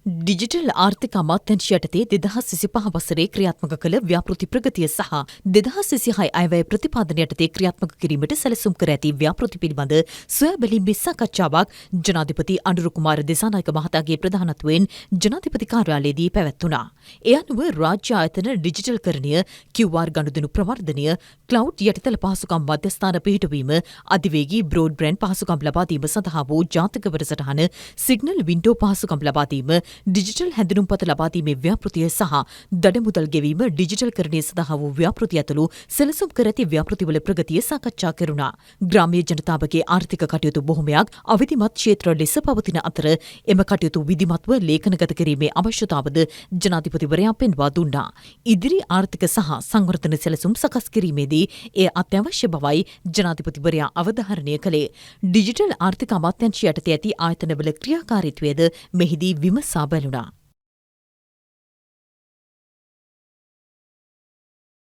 Digital ආර්ථික අමාත්‍යාංශ යටතේ 2025 වසරේ ක්‍රියාත්මක කළ ව්‍යාපෘති ප්‍රගතිය සහ 2026 අයවැය ප්‍රතිපාදන යටතේ ක්‍රියාත්මක කිරීමට සැලසුම් කර ඇති ව්‍යාපෘති පිළිබඳ සොයා බැලීමේ සාකච්ඡාවක් ජනාධිපති අනුර කුමාර දිසානායක මහතාගේ ප්‍රධානත්වයෙන් ජනාධිපති කාර්යාලයේදී පැවැත්වුණා. ඒ අනුව රාජ්‍ය ආයතන ඩිජිටල්කරණය, QR ගනුදෙනු ප්‍රවර්ධනය, ක්ලවුඩ් යටිතල පහසුකම් මධ්‍යස්ථාන පිහිටුවීම, අධිවේගී බ්‍රෝඩ්බෑන්ඩ් පහසුකම් ලබා දීම සඳහා වූ ජාතක වැඩසටහන, සිග්නල් වින්ඩෝ පහසුකම් ලබා දීම, ඩිජිටල් හැඳුනුම්පත ලබා දීමේ ව්‍යාපෘතිය සහ දඩමුදල් ගෙවීම ඩිජිටල්කරණය සඳහා වූ ව්‍යාපෘති ඇතුළු සැලසුම් කර ඇති ව්‍යාපෘතිවල ප්‍රගතිය සාකච්ඡා කෙරුණා. ග්‍රාමීය ජනතාවගේ ආර්ථික කටයුතු බොහොමයක් අවිධිමත් ක්ෂේත්‍ර ලෙස පවතින අතර එම කටයුතු විධිමත්ව ලේඛනගත කිරීමේ අවශ්‍යතාවද ජනාධිපතිවරයා පෙන්වා දුන්නා. ඉදිරි ආර්ථික සහ සංවර්ධන සැලසුම් සකස් කිරීමේදී එය අත්‍යවශ්‍ය බවයි ජනාධිපතිවරයා අවධාරණය කළේ. ඩිජිටල් ආර්ථික අමාත්‍යාංශය යටතේ ඇති ආයතනවල ක්‍රියාකාරීත්වයද මෙහිදී විමසා බැලුණා.